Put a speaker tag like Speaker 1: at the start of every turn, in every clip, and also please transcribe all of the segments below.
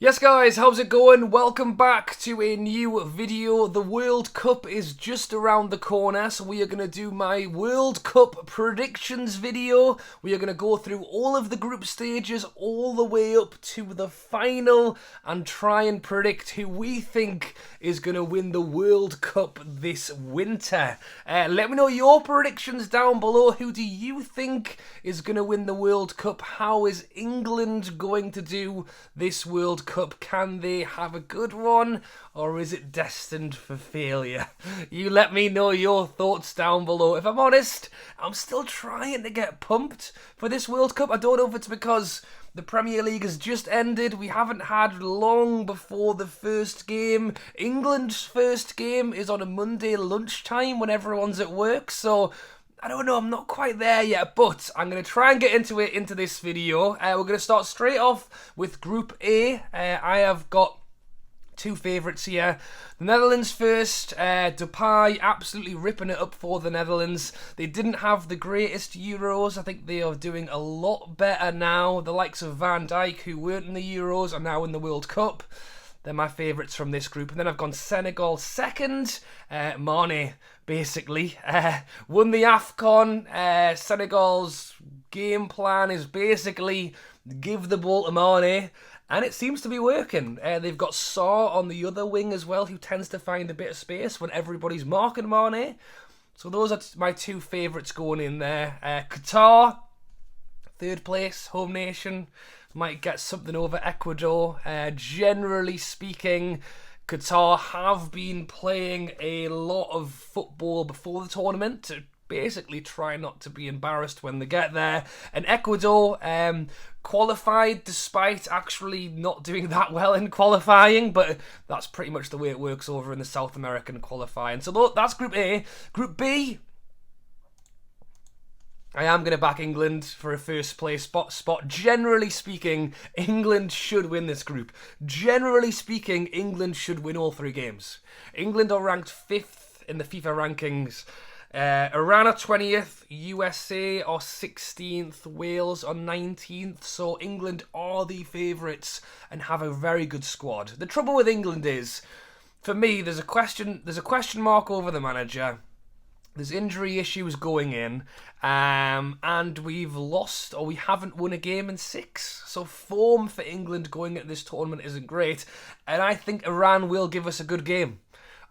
Speaker 1: Yes guys, how's it going? Welcome back to a new video. The World Cup is just around the corner, so we are going to do my World Cup predictions video. We are going to go through all of the group stages all the way up to the final and try and predict who we think is going to win the World Cup this winter. Let me know your predictions down below. Who do you think is going to win the World Cup? How is England going to do this World Cup? Can they have a good one, or is it destined for failure? You let me know your thoughts down below. If I'm honest, I'm still trying to get pumped for this World Cup. I don't know if it's because the Premier League has just ended. We haven't had long before the first game. England's first game is on a Monday lunchtime when everyone's at work, so I don't know, I'm not quite there yet, but I'm going to try and get into this video. We're going to start straight off with Group A. I have got two favourites here. The Netherlands first. Depay absolutely ripping it up for the Netherlands. They didn't have the greatest Euros. I think they are doing a lot better now. The likes of Van Dijk, who weren't in the Euros, are now in the World Cup. They're my favourites from this group. And then I've gone Senegal second. Mane, basically. Won the AFCON. Senegal's game plan is basically give the ball to Mane. And it seems to be working. They've got Saw on the other wing as well, who tends to find a bit of space when everybody's marking Mane. So those are my two favourites going in there. Qatar, third place, home nation. Might get something over Ecuador. Generally speaking, Qatar have been playing a lot of football before the tournament to basically try not to be embarrassed when they get there. And Ecuador qualified despite actually not doing that well in qualifying, but that's pretty much the way it works over in the South American qualifying. So that's Group A. Group B, I am going to back England for a first place spot. Generally speaking, England should win this group. Generally speaking, England should win all three games. England are ranked 5th in the FIFA rankings. Iran are 20th, USA are 16th, Wales are 19th, so England are the favourites and have a very good squad. The trouble with England is, for me, there's a question mark over the manager. There's injury issues going in, and we've lost, or we haven't won a game in 6. So form for England going at this tournament isn't great, and I think Iran will give us a good game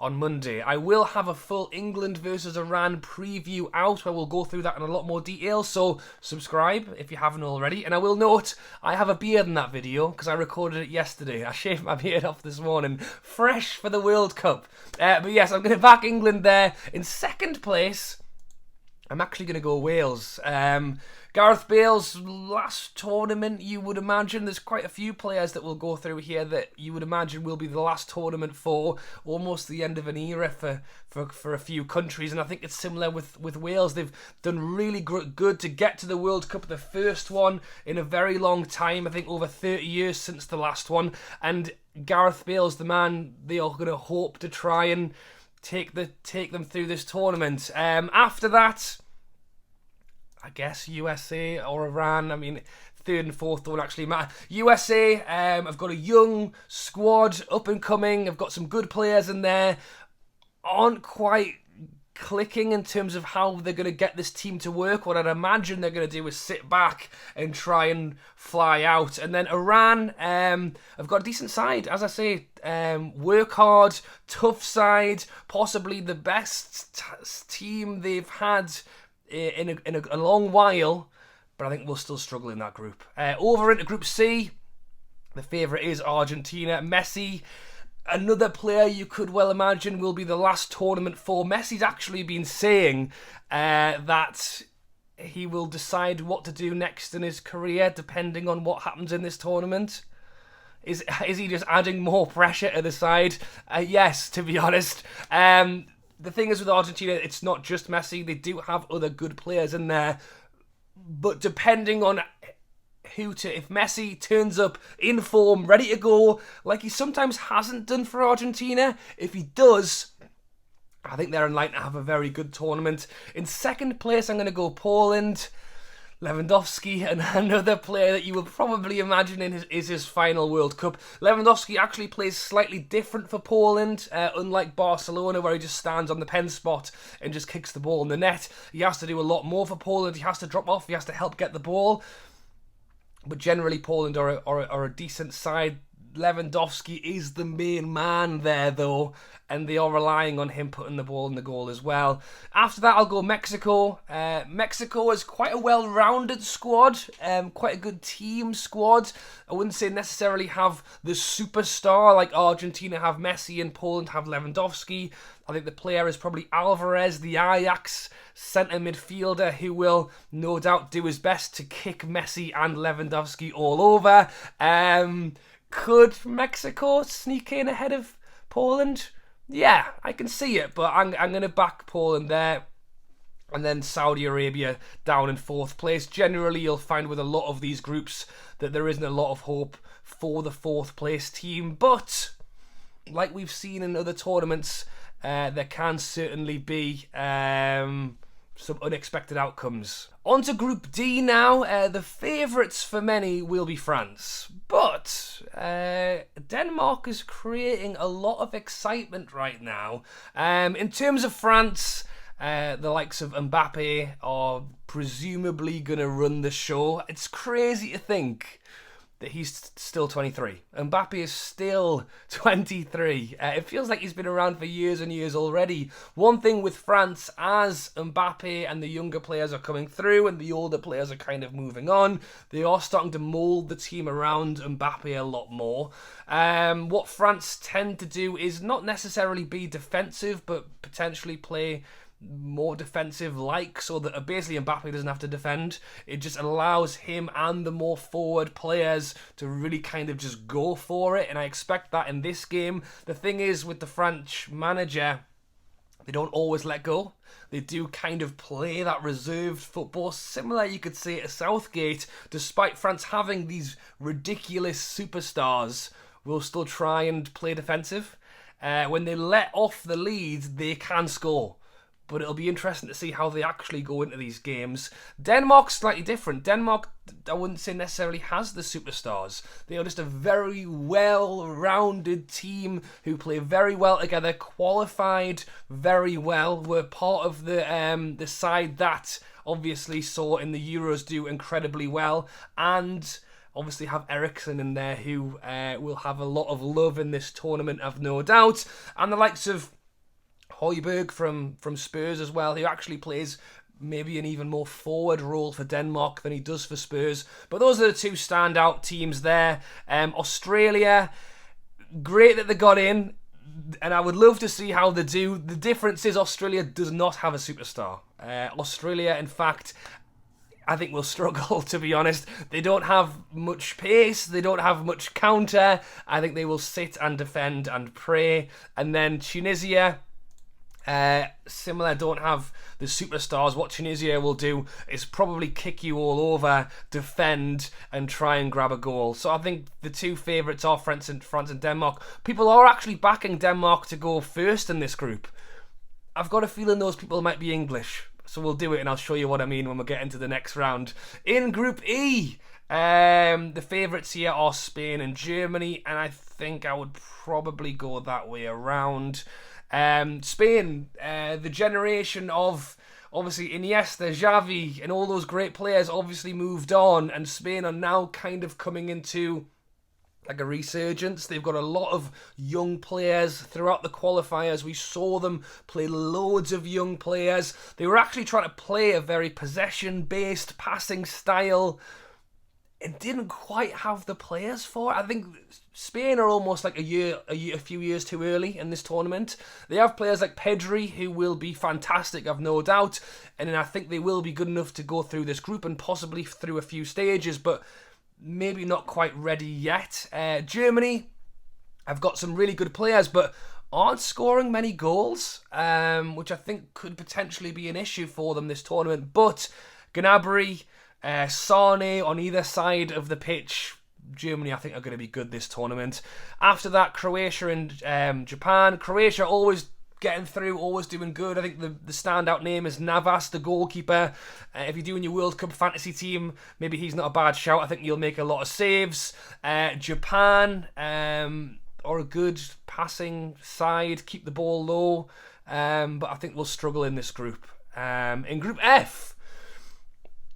Speaker 1: on Monday. I will have a full England versus Iran preview out where we'll go through that in a lot more detail, so subscribe if you haven't already. And I will note, I have a beard in that video because I recorded it yesterday. I shaved my beard off this morning, fresh for the World Cup. But yes, I'm going to back England there. In second place, I'm actually going to go Wales. Gareth Bale's last tournament, you would imagine. There's quite a few players that will go through here that you would imagine will be the last tournament for, almost the end of an era for a few countries. And I think it's similar with Wales. They've done really good to get to the World Cup, the first one in a very long time. I think over 30 years since the last one. And Gareth Bale's the man they are going to hope to try and take them through this tournament. After that, I guess USA or Iran. I mean, third and fourth don't actually matter. USA, I've got a young squad, up and coming. I've got some good players in there. Aren't quite clicking in terms of how they're going to get this team to work. What I'd imagine they're going to do is sit back and try and fly out. And then Iran, I've got a decent side. As I say, work hard, tough side, possibly the best team they've had in a long while, but I think we'll still struggle in that group. Over into Group C, the favourite is Argentina. Messi, another player you could well imagine will be the last tournament for. Messi's actually been saying that he will decide what to do next in his career depending on what happens in this tournament. Is he just adding more pressure to the side? Yes, to be honest. The thing is with Argentina, it's not just Messi. They do have other good players in there. But depending on if Messi turns up in form, ready to go, like he sometimes hasn't done for Argentina, if he does, I think they're in line to have a very good tournament. In second place, I'm going to go Poland. Lewandowski, and another player that you will probably imagine is his final World Cup. Lewandowski actually plays slightly different for Poland, unlike Barcelona, where he just stands on the pen spot and just kicks the ball in the net. He has to do a lot more for Poland. He has to drop off. He has to help get the ball. But generally, Poland are a decent side. Lewandowski is the main man there, though, and they are relying on him putting the ball in the goal as well. After that, I'll go Mexico. Mexico is quite a well-rounded squad, quite a good team squad. I wouldn't say necessarily have the superstar like Argentina have Messi and Poland have Lewandowski. I think the player is probably Alvarez, the Ajax centre midfielder, who will no doubt do his best to kick Messi and Lewandowski all over. Could Mexico sneak in ahead of Poland? Yeah, I can see it, but I'm going to back Poland there. And then Saudi Arabia down in fourth place. Generally, you'll find with a lot of these groups that there isn't a lot of hope for the fourth place team. But, like we've seen in other tournaments, there can certainly be some unexpected outcomes. On to Group D now. The favourites for many will be France. But Denmark is creating a lot of excitement right now. In terms of France, the likes of Mbappe are presumably going to run the show. It's crazy to think that he's still 23. Mbappe is still 23. It feels like he's been around for years and years already. One thing with France, as Mbappe and the younger players are coming through and the older players are kind of moving on, they are starting to mould the team around Mbappe a lot more. What France tend to do is not necessarily be defensive, but potentially play more defensive like, so that basically Mbappe doesn't have to defend. It just allows him and the more forward players to really kind of just go for it, and I expect that in this game. The thing is, with the French manager, they don't always let go. They do kind of play that reserved football, similar, you could say, to Southgate. Despite France having these ridiculous superstars, will still try and play defensive. When they let off the lead, they can score. But it'll be interesting to see how they actually go into these games. Denmark's slightly different. Denmark, I wouldn't say necessarily has the superstars. They are just a very well-rounded team who play very well together, qualified very well, were part of the side that obviously saw in the Euros do incredibly well, and obviously have Eriksen in there, who will have a lot of love in this tournament, I've no doubt. And the likes of Højbjerg from Spurs as well, who actually plays maybe an even more forward role for Denmark than he does for Spurs. But those are the two standout teams there. Australia, great that they got in, and I would love to see how they do. The difference is Australia does not have a superstar. Australia, in fact, I think will struggle, to be honest. They don't have much pace. They don't have much counter. I think they will sit and defend and pray. And then Tunisia, similar, don't have the superstars. What Tunisia will do is probably kick you all over, defend, and try and grab a goal. So I think the two favourites are France and Denmark. People are actually backing Denmark to go first in this group. I've got a feeling those people might be English. So we'll do it, and I'll show you what I mean when we get into the next round. In Group E, the favourites here are Spain and Germany, and I think I would probably go that way around. Spain, the generation of obviously Iniesta, Xavi, and all those great players obviously moved on, and Spain are now kind of coming into like a resurgence. They've got a lot of young players throughout the qualifiers. We saw them play loads of young players. They were actually trying to play a very possession-based passing style and didn't quite have the players for it. I think Spain are almost like a few years too early in this tournament. They have players like Pedri, who will be fantastic, I've no doubt, and I think they will be good enough to go through this group and possibly through a few stages, but maybe not quite ready yet. Germany have got some really good players, but aren't scoring many goals, which I think could potentially be an issue for them this tournament. But Gnabry, Sane on either side of the pitch, Germany I think are going to be good this tournament. After that, Croatia and Japan. Croatia always getting through, always doing good. I think the standout name is Navas, the goalkeeper. If you're doing your World Cup fantasy team, maybe he's not a bad shout. I think you'll make a lot of saves. Japan, or a good passing side, keep the ball low. But I think we'll struggle in this group. In Group F,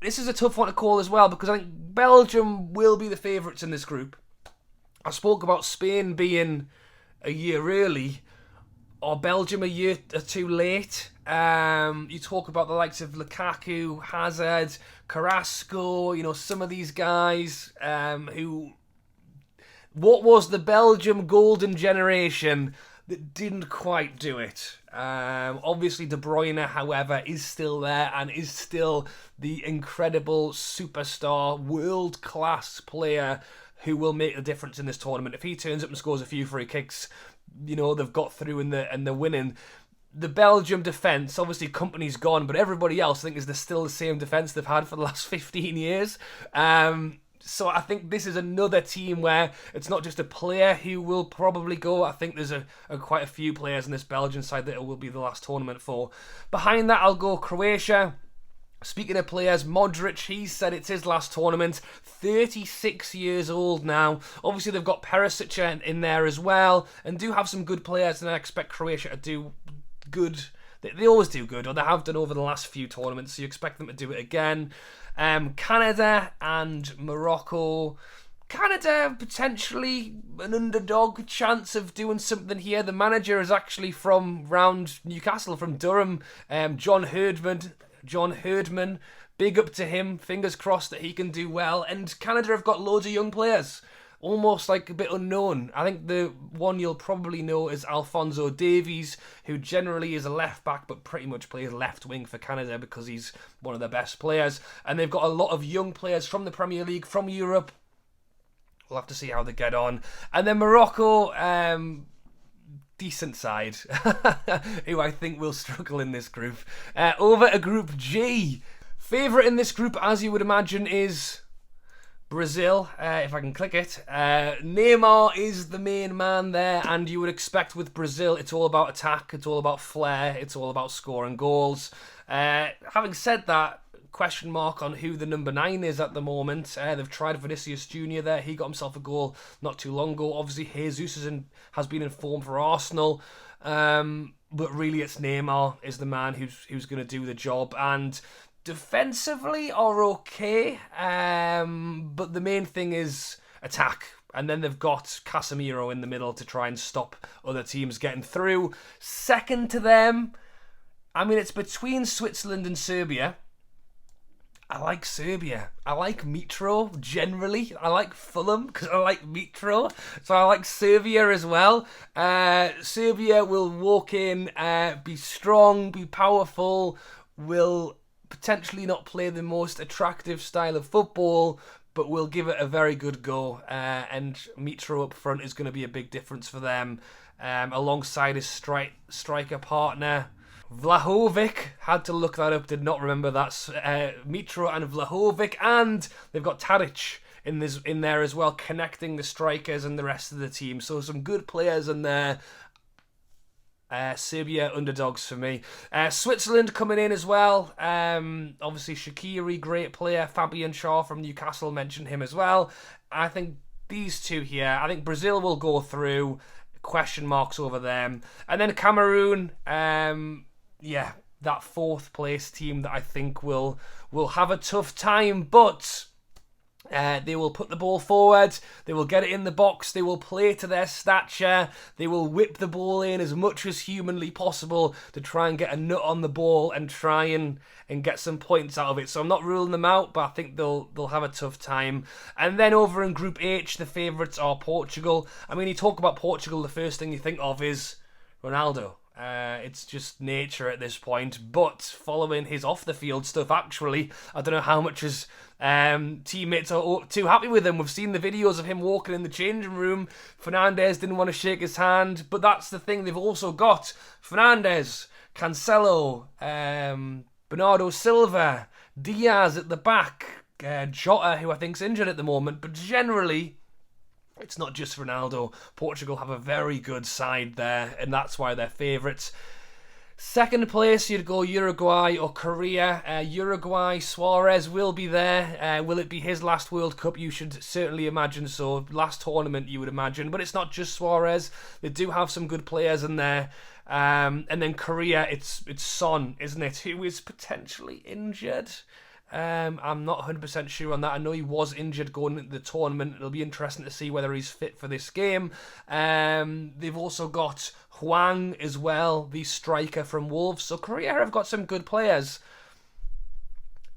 Speaker 1: this is a tough one to call as well, because I think Belgium will be the favourites in this group. I spoke about Spain being a year early, or Belgium a year or two late. You talk about the likes of Lukaku, Hazard, Carrasco, some of these guys who... What was the Belgium golden generation that didn't quite do it? Obviously, De Bruyne, however, is still there and is still the incredible superstar, world-class player who will make the difference in this tournament. If he turns up and scores a few free kicks, they've got through and they're winning. The Belgium defence, obviously Kompany's gone, but everybody else, I think, is still the same defence they've had for the last 15 years. So I think this is another team where it's not just a player who will probably go. I think there's quite a few players in this Belgian side that it will be the last tournament for. Behind that, I'll go Croatia. Speaking of players, Modric, he said it's his last tournament. 36 years old now. Obviously, they've got Perisic in there as well, and do have some good players, and I expect Croatia to do good. They always do good, or they have done over the last few tournaments, so you expect them to do it again. Canada and Morocco. Canada, potentially an underdog chance of doing something here. The manager is actually from round Newcastle, from Durham, John Herdman, big up to him. Fingers crossed that he can do well. And Canada have got loads of young players, almost like a bit unknown. I think the one you'll probably know is Alphonso Davies, who generally is a left back but pretty much plays left wing for Canada because he's one of their best players. And they've got a lot of young players from the Premier League, from Europe. We'll have to see how they get on. And then Morocco, decent side, who I think will struggle in this group. Over to Group G. Favourite in this group, as you would imagine, is Brazil, if I can click it. Neymar is the main man there, and you would expect with Brazil, it's all about attack, it's all about flair, it's all about scoring goals. Having said that, question mark on who the number 9 is at the moment. They've tried Vinicius Jr. there. He got himself a goal not too long ago. Obviously, Jesus has been in form for Arsenal. But really, it's Neymar is the man who's going to do the job. And defensively are okay. But the main thing is attack. And then they've got Casemiro in the middle to try and stop other teams getting through. Second to them, it's between Switzerland and Serbia. I like Serbia. I like Mitro, generally. I like Fulham because I like Mitro. So I like Serbia as well. Serbia will walk in, be strong, be powerful, will potentially not play the most attractive style of football, but will give it a very good go. And Mitro up front is going to be a big difference for them, alongside his striker partner. Vlahovic, had to look that up, did not remember that. Mitro and Vlahovic, and they've got Tadic in there as well, connecting the strikers and the rest of the team. So some good players in there. Serbia underdogs for me. Switzerland coming in as well. Obviously Shaqiri, great player. Fabian Schär from Newcastle, mentioned him as well. I think these two here, I think Brazil will go through. Question marks over them. And then Cameroon, that fourth place team that I think will have a tough time, but they will put the ball forward, they will get it in the box, they will play to their stature, they will whip the ball in as much as humanly possible to try and get a nut on the ball and try and get some points out of it. So I'm not ruling them out, but I think they'll have a tough time. And then over in Group H, the favourites are Portugal. You talk about Portugal, the first thing you think of is Ronaldo. It's just nature at this point, but following his off-the-field stuff, actually, I don't know how much his teammates are too happy with him. We've seen the videos of him walking in the changing room. Fernandes didn't want to shake his hand, but that's the thing. They've also got Fernandes, Cancelo, Bernardo Silva, Diaz at the back, Jota, who I think's injured at the moment, but generally It's not just Ronaldo. Portugal have a very good side there, and that's why they're favourites. Second place, you'd go Uruguay or Korea. Uruguay, Suarez will be there. Will it be his last World Cup? You should certainly imagine so. Last tournament, you would imagine. But it's not just Suarez. They do have some good players in there. And then Korea, it's Son, isn't it? Who is potentially injured. I'm not 100% sure on that. I know he was injured going into the tournament. It'll be interesting to see whether he's fit for this game. They've also got Hwang as well, the striker from Wolves. So Korea have got some good players.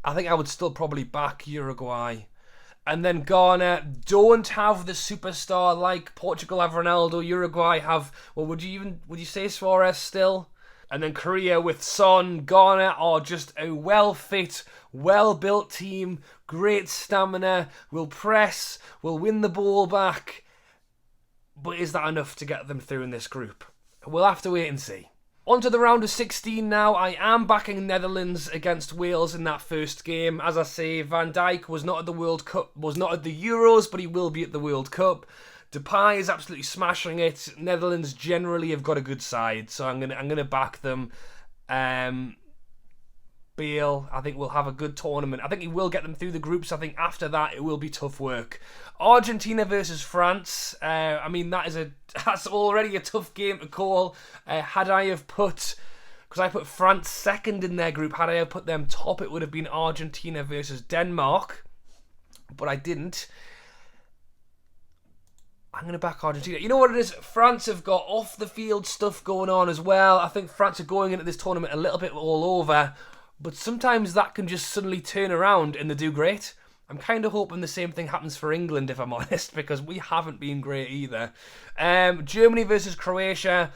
Speaker 1: I think I would still probably back Uruguay. And then Ghana don't have the superstar like Portugal have Ronaldo. Uruguay have, well, would you say Suarez still? And then Korea with Son. Ghana are just a well-fit, well-built team. Great stamina. Will press. Will win the ball back. But is that enough to get them through in this group? We'll have to wait and see. On to the round of 16 now. I am backing Netherlands against Wales in that first game. As I say, Van Dijk was not at the World Cup, was not at the Euros, but he will be at the World Cup. Depay is absolutely smashing it. Netherlands generally have got a good side, so I'm gonna back them. Bale, I think, will have a good tournament. I think he will get them through the groups. I think after that it will be tough work. Argentina versus France. I mean, that's already a tough game to call. Had I have put, because I put France second in their group, had I have put them top, it would have been Argentina versus Denmark, but I didn't. I'm going to back Argentina. You know what it is? France have got off-the-field stuff going on as well. I think France are going into this tournament a little bit all over, but sometimes that can just suddenly turn around and they do great. I'm kind of hoping the same thing happens for England, if I'm honest, because we haven't been great either. Germany versus Croatia.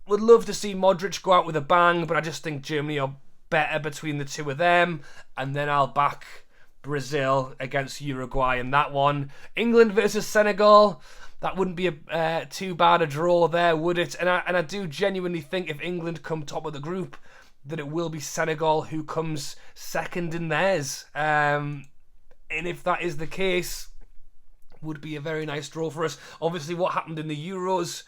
Speaker 1: Would love to see Modric go out with a bang, but I just think Germany are better between the two of them. And then I'll back Brazil against Uruguay in that one. England versus Senegal. That wouldn't be too bad a draw there, would it? And I do genuinely think if England come top of the group, that it will be Senegal who comes second in theirs. And if that is the case, would be a very nice draw for us. Obviously, what happened in the Euros,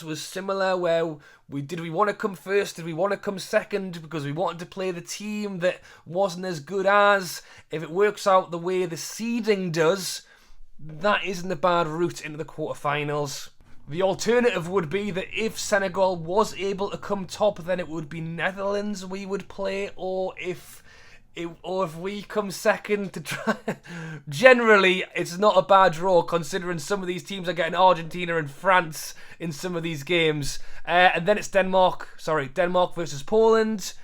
Speaker 1: was similar, where did we want to come first? Did we want to come second? Because we wanted to play the team that wasn't as good as. If it works out the way the seeding does, that isn't a bad route into the quarterfinals. The alternative would be that if Senegal was able to come top, then it would be Netherlands we would play, or if we come second to try. Generally, it's not a bad draw considering some of these teams are getting Argentina and France in some of these games. And then it's Denmark versus Poland.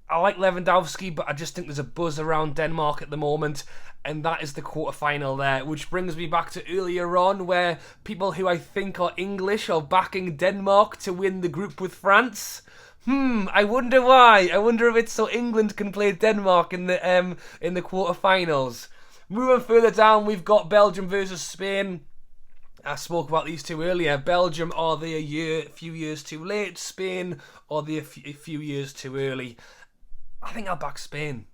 Speaker 1: I like Lewandowski, but I just think there's a buzz around Denmark at the moment. And that is the quarterfinal there, which brings me back to earlier on where people who I think are English are backing Denmark to win the group with France. I wonder why. I wonder if it's so England can play Denmark in the quarterfinals. Moving further down, we've got Belgium versus Spain. I spoke about these two earlier. Belgium, are they a few years too late? Spain, are they a few years too early? I think I'll back Spain.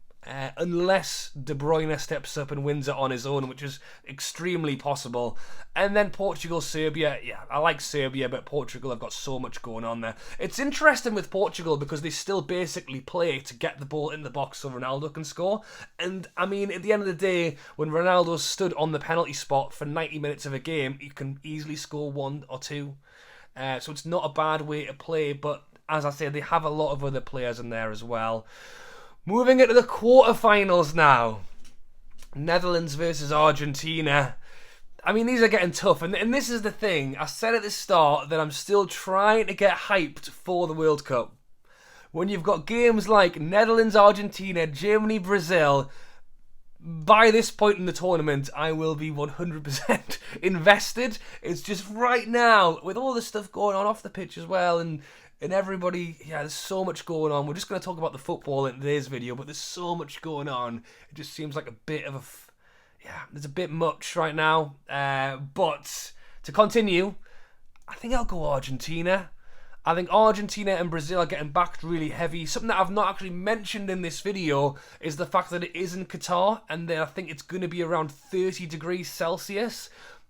Speaker 1: Unless De Bruyne steps up and wins it on his own, which is extremely possible. And then Portugal, Serbia. Yeah, I like Serbia, but Portugal have got so much going on there. It's interesting with Portugal because they still basically play to get the ball in the box so Ronaldo can score. And, I mean, at the end of the day, when Ronaldo stood on the penalty spot for 90 minutes of a game, he can easily score one or two. So it's not a bad way to play, but as I said, they have a lot of other players in there as well. Moving into the quarterfinals now. Netherlands versus Argentina. I mean, these are getting tough. And this is the thing. I said at the start that I'm still trying to get hyped for the World Cup. When you've got games like Netherlands, Argentina, Germany, Brazil, by this point in the tournament, I will be 100% invested. It's just right now, with all the stuff going on off the pitch as well, and everybody, there's so much going on. We're just going to talk about the football in today's video, but there's so much going on. It just seems like a bit of there's a bit much right now. But to continue, I think I'll go Argentina. I think Argentina and Brazil are getting backed really heavy. Something that I've not actually mentioned in this video is the fact that it is in Qatar, and I think it's going to be around 30 degrees Celsius.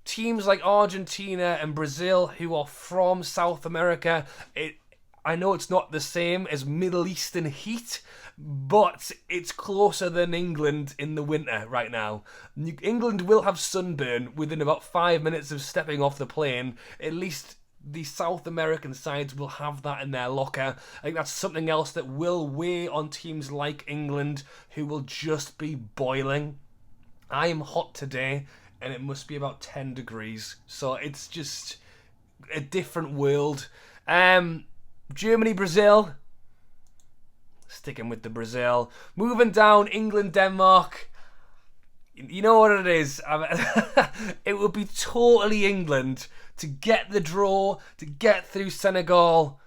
Speaker 1: teams like Argentina and Brazil, who are from South America, I know it's not the same as Middle Eastern heat, but it's closer than England in the winter right now. England will have sunburn within about 5 minutes of stepping off the plane. At least the South American sides will have that in their locker. I think that's something else that will weigh on teams like England, who will just be boiling. I am hot today, and it must be about 10 degrees. So it's just a different world. Germany, Brazil. Sticking with the Brazil. Moving down, England, Denmark. You know what it is? It would be totally England to get the draw, to get through Senegal,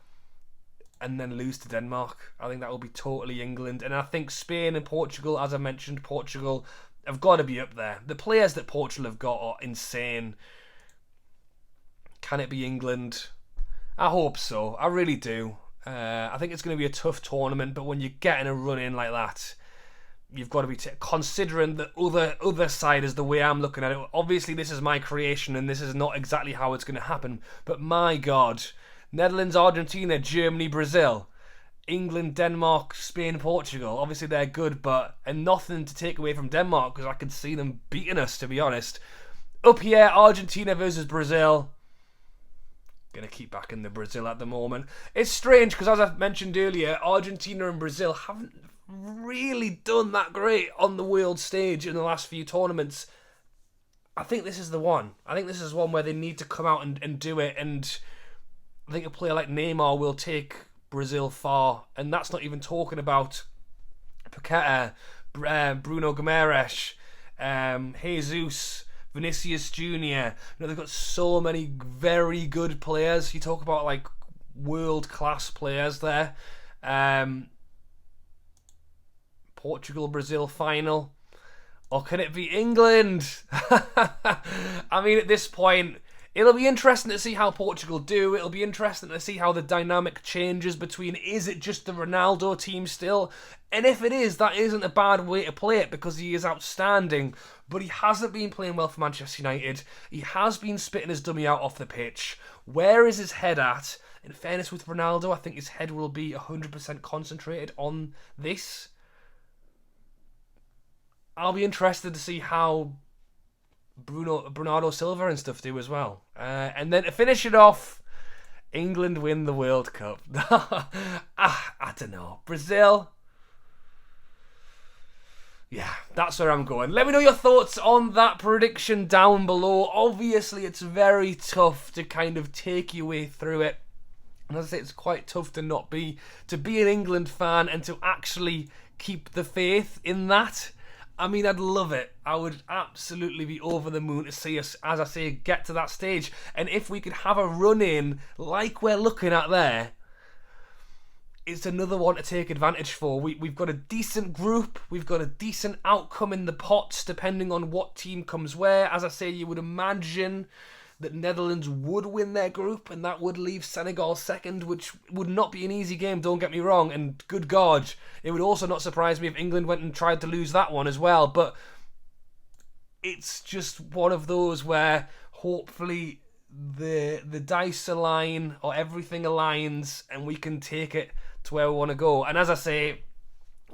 Speaker 1: and then lose to Denmark. I think that will be totally England. And I think Spain and Portugal, as I mentioned, Portugal have got to be up there. The players that Portugal have got are insane. Can it be England? I hope so. I really do. I think it's going to be a tough tournament, but when you're getting a run in like that, you've got to be considering the other side is the way I'm looking at it. Obviously, this is my creation, and this is not exactly how it's going to happen. But my God, Netherlands, Argentina, Germany, Brazil, England, Denmark, Spain, Portugal. Obviously, they're good, and nothing to take away from Denmark because I could see them beating us, to be honest. Up here, Argentina versus Brazil. Going to keep back in the Brazil at the moment. It's strange because, as I mentioned earlier, Argentina and Brazil haven't really done that great on the world stage in the last few tournaments. I think this is the one. I think this is one where they need to come out and do it, and I think a player like Neymar will take Brazil far, and that's not even talking about Paqueta, Bruno Guimaraes, Jesus, Vinicius Jr. They've got so many very good players. You talk about like world-class players there. Portugal, Brazil final. Or can it be England? I mean, at this point, it'll be interesting to see how Portugal do. It'll be interesting to see how the dynamic changes between, is it just the Ronaldo team still? And if it is, that isn't a bad way to play it because he is outstanding. But he hasn't been playing well for Manchester United. He has been spitting his dummy out off the pitch. Where is his head at? In fairness with Ronaldo, I think his head will be 100% concentrated on this. I'll be interested to see how Bernardo Silva and stuff do as well. And then to finish it off, England win the World Cup. I don't know. Brazil. Yeah, that's where I'm going. Let me know your thoughts on that prediction down below. Obviously, it's very tough to kind of take your way through it. And as I say, it's quite tough to be an England fan and to actually keep the faith in that. I mean, I'd love it. I would absolutely be over the moon to see us, as I say, get to that stage. And if we could have a run-in like we're looking at there, it's another one to take advantage for. We've got a decent group. We've got a decent outcome in the pots, depending on what team comes where. As I say, you would imagine that Netherlands would win their group, and that would leave Senegal second, which would not be an easy game, don't get me wrong. And good God, it would also not surprise me if England went and tried to lose that one as well. But it's just one of those where hopefully the dice align or everything aligns and we can take it to where we want to go. And as I say,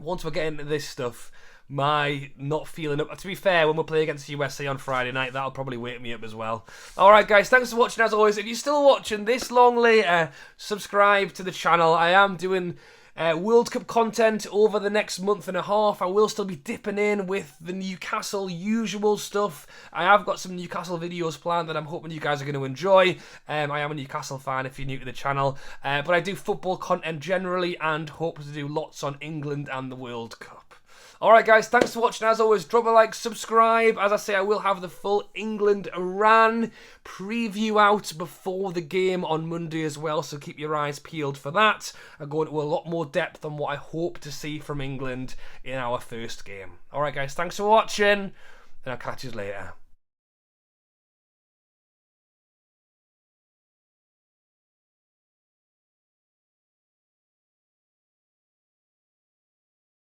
Speaker 1: once we're getting into this stuff, my not feeling up. To be fair, when we play against the USA on Friday night, that'll probably wake me up as well. Alright guys, thanks for watching as always. If you're still watching this long later, subscribe to the channel. I am doing World Cup content over the next month and a half. I will still be dipping in with the Newcastle usual stuff. I have got some Newcastle videos planned that I'm hoping you guys are going to enjoy. I am a Newcastle fan if you're new to the channel. But I do football content generally and hope to do lots on England and the World Cup. Alright guys, thanks for watching. As always, drop a like, subscribe. As I say, I will have the full England-Iran preview out before the game on Monday as well, so keep your eyes peeled for that. I go into a lot more depth on what I hope to see from England in our first game. Alright guys, thanks for watching, and I'll catch you later.